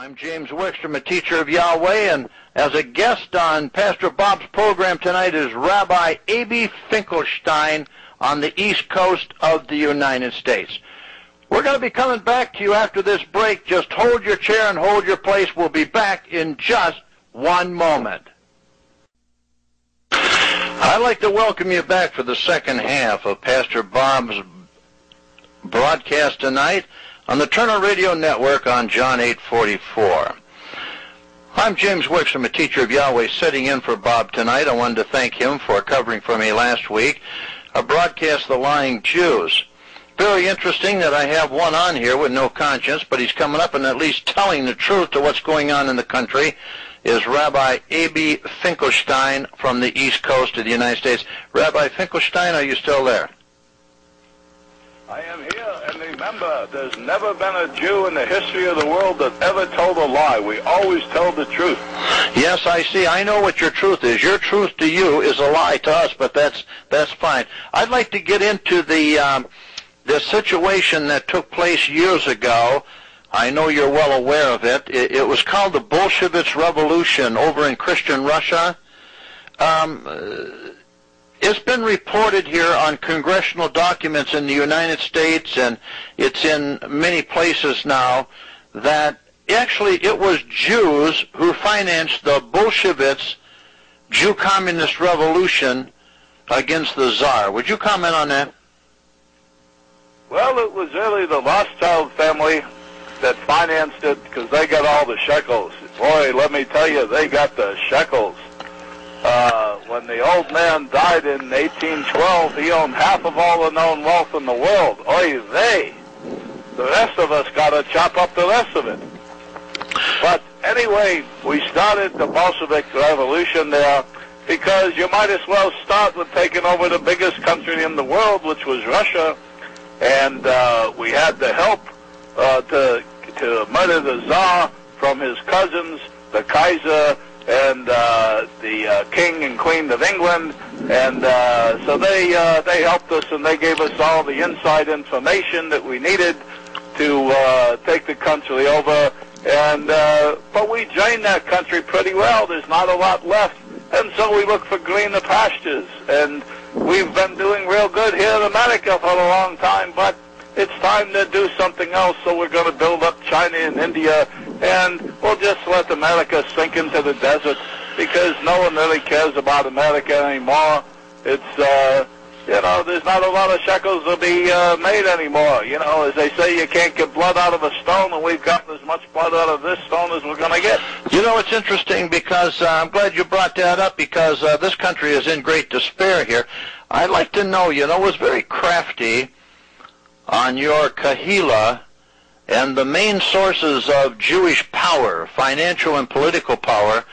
I'm James Wickstrom, a teacher of Yahweh, and as a guest on Pastor Bob's program tonight is Rabbi A.B. Finkelstein on the East Coast of the United States. We're going to be coming back to you after this break. Just hold your chair and hold your place. We'll be back in just one moment. I'd like to welcome you back for the second half of Pastor Bob's broadcast tonight on the Turner Radio Network on John 844. I'm James Wickstrom, a teacher of Yahweh, sitting in for Bob tonight. I wanted to thank him for covering for me last week a broadcast, The Lying Jews. Very interesting that I have one on here with no conscience, but he's coming up and at least telling the truth to what's going on in the country, is Rabbi A.B. Finkelstein from the East Coast of the United States. Rabbi Finkelstein, are you still there? I am here, and remember, there's never been a Jew in the history of the world that ever told a lie. We always tell the truth. Yes, I see. I know what your truth is. Your truth to you is a lie to us, but that's fine. I'd like to get into the situation that took place years ago. I know you're well aware of it. It was called the Bolshevik Revolution over in Christian Russia. It's been reported here on congressional documents in the United States, and it's in many places now, that actually it was Jews who financed the Bolsheviks' Jew communist revolution against the Tsar. Would you comment on that? Well, it was really the Rothschild family that financed it because they got all the shekels. Boy, let me tell you, they got the shekels. When the old man died in 1812, he owned half of all the known wealth in the world. Oy vey! The rest of us got to chop up the rest of it. But anyway, we started the Bolshevik Revolution there because you might as well start with taking over the biggest country in the world, which was Russia, and we had the help to murder the Tsar from his cousins, the Kaiser, and the King and Queen of England, and so they helped us, and they gave us all the inside information that we needed to take the country over. And but we drained that country pretty well. There's not a lot left, and so we look for greener pastures. And we've been doing real good here in America for a long time, but it's time to do something else, so we're going to build up China and India, and we'll just let America sink into the desert because no one really cares about America anymore. It's, you know, there's not a lot of shekels to be made anymore. You know, as they say, you can't get blood out of a stone, and we've gotten as much blood out of this stone as we're going to get. You know, it's interesting because I'm glad you brought that up because this country is in great despair here. I'd like to know, you know, it was very crafty on your Kahila and the main sources of Jewish power, financial and political power,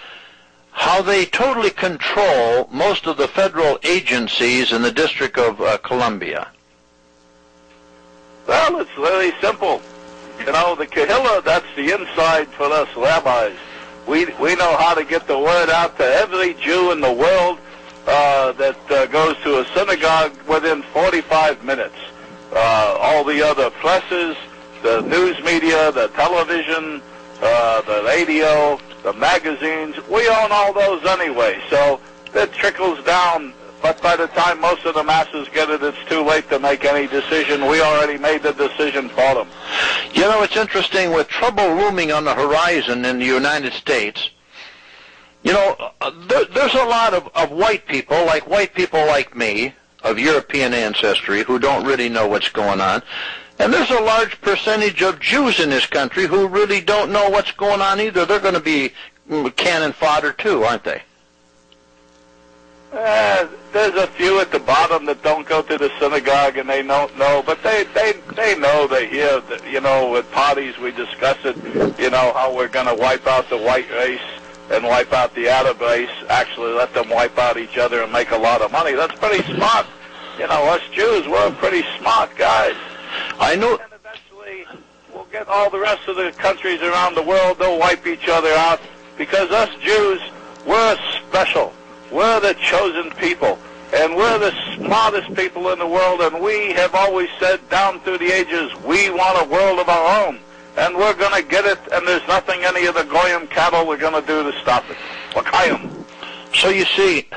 how they totally control most of the federal agencies in the District of Columbia. Well, it's very simple. You know, the Kahila, that's the inside for us rabbis. We know how to get the word out to every Jew in the world that goes to a synagogue within 45 minutes. All the other presses, the news media, the television, the radio, the magazines, we own all those anyway, so it trickles down, but by the time most of the masses get it, it's too late to make any decision. We already made the decision for them. You know, it's interesting, with trouble looming on the horizon in the United States, you know, there's a lot of white people like me, of European ancestry, who don't really know what's going on. And there's a large percentage of Jews in this country who really don't know what's going on either. They're going to be cannon fodder too, aren't they? There's a few at the bottom that don't go to the synagogue and they don't know, but they know, they hear, you know, at parties we discuss it, you know, how we're going to wipe out the white race and wipe out the Arab race, actually let them wipe out each other and make a lot of money. That's pretty smart. You know, us Jews, we're pretty smart guys. I know. And eventually we'll get all the rest of the countries around the world, they'll wipe each other out, because us Jews, we're special. We're the chosen people, and we're the smartest people in the world, and we have always said down through the ages, we want a world of our own. and we're going to get it, and there's nothing any of the Goyim cattle are going to do to stop it. L'chaim. So you see,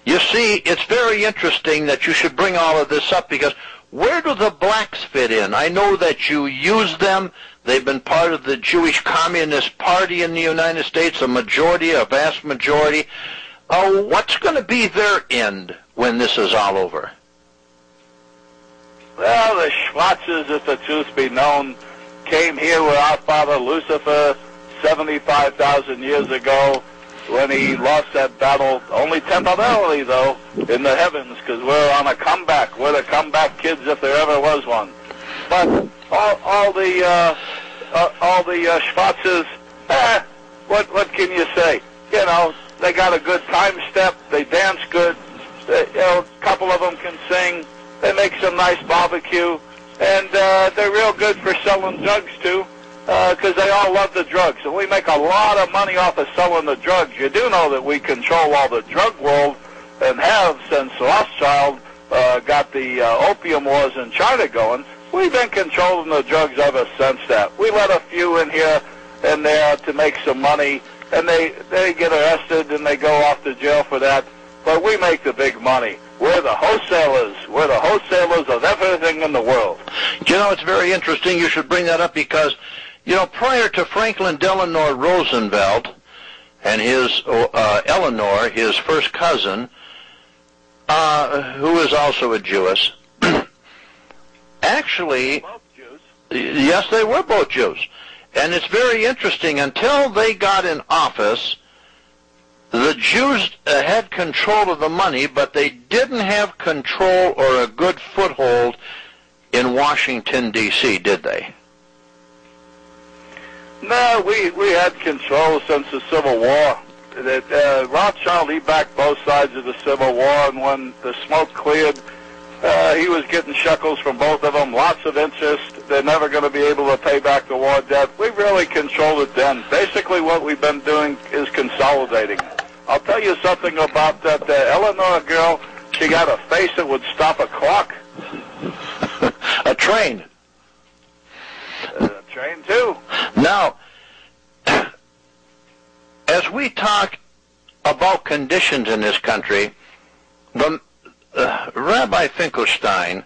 it's very interesting that you should bring all of this up, because where do the blacks fit in? I know that you use them. They've been part of the Jewish Communist Party in the United States, a vast majority. What's going to be their end when this is all over? Well, the Schwarzes, if the truth be known, came here with our father Lucifer 75,000 years ago when he lost that battle, only temporarily, though, in the heavens, because we're on a comeback. We're the comeback kids if there ever was one. But all the Schwarzes, what can you say? You know, they got a good time step. They dance good. A couple of them can sing. They make some nice barbecue, and they're real good for selling drugs too, because they all love the drugs. And we make a lot of money off of selling the drugs. You do know that we control all the drug world, and have since Rothschild got the opium wars in China going. We've been controlling the drugs ever since that. We let a few in here and there to make some money, and they get arrested and they go off to jail for that. But we make the big money. We're the wholesalers. We're the wholesalers of everything in the world. You know, it's very interesting you should bring that up, because, you know, prior to Franklin Delano Roosevelt and his Eleanor, his first cousin, who is also a Jewess, actually, Both Jews. Yes, they were both Jews. And it's very interesting. Until they got in office, the Jews had control of the money, but they didn't have control or a good foothold in Washington, D.C., did they? No, we had control since the Civil War. Rothschild, he backed both sides of the Civil War, and when the smoke cleared, he was getting shekels from both of them, lots of interest. They're never going to be able to pay back the war debt. We really controlled it then. Basically, what we've been doing is consolidating. I'll tell you something about that Eleanor girl. She got a face that would stop a clock. A train. A train, too. Now, as we talk about conditions in this country, Rabbi Finkelstein,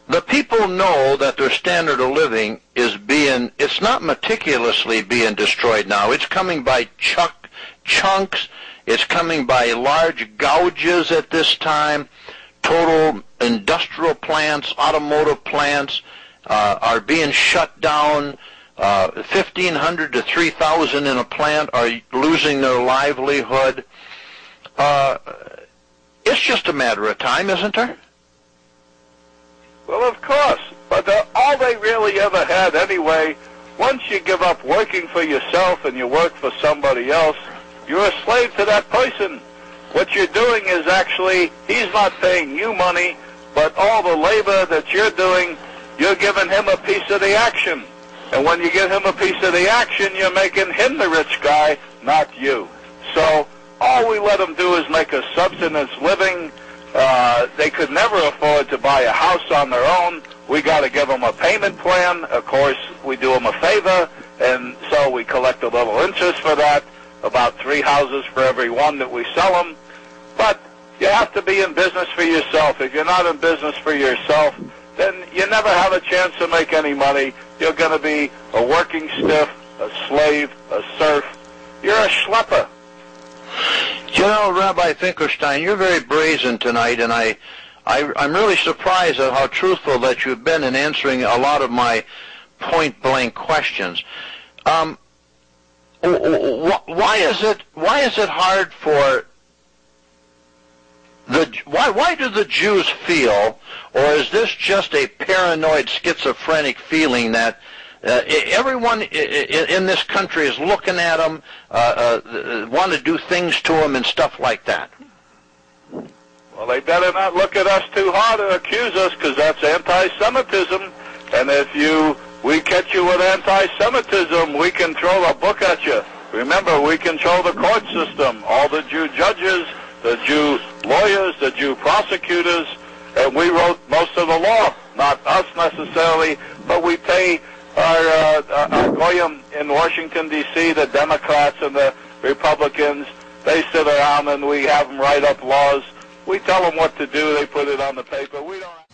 the people know that their standard of living is it's not meticulously being destroyed now. It's coming by chunks. It's coming by large gouges at this time. Total industrial plants, automotive plants are being shut down. 1,500 to 3,000 in a plant are losing their livelihood. It's just a matter of time, isn't there? Well, of course. But all they really ever had anyway, once you give up working for yourself and you work for somebody else, you're a slave to that person. What you're doing is actually, he's not paying you money, but all the labor that you're doing, you're giving him a piece of the action. And when you give him a piece of the action, you're making him the rich guy, not you. So all we let them do is make a subsistence living. They could never afford to buy a house on their own. We got to give them a payment plan. Of course, we do them a favor, and so we collect a little interest for that, about 3 houses for every one that we sell them. But you have to be in business for yourself. If you're not in business for yourself, then you never have a chance to make any money. You're going to be a working stiff, a slave, a serf. You're a schlepper. You know, Rabbi Finkelstein, you're very brazen tonight, and I'm really surprised at how truthful that you've been in answering a lot of my point-blank questions. Why is it hard for why do the Jews feel, or is this just a paranoid, schizophrenic feeling that everyone in this country is looking at them, want to do things to them and stuff like that? Well, they better not look at us too hard and accuse us, because that's anti-Semitism. And if we catch you with anti-Semitism, we can throw a book at you. Remember, we control the court system, all the Jew judges, the Jew lawyers, the Jew prosecutors, and we wrote most of the law. Not us necessarily, but we pay our goyim in Washington, D.C., the Democrats and the Republicans, they sit around and we have them write up laws. We tell them what to do. They put it on the paper. We don't.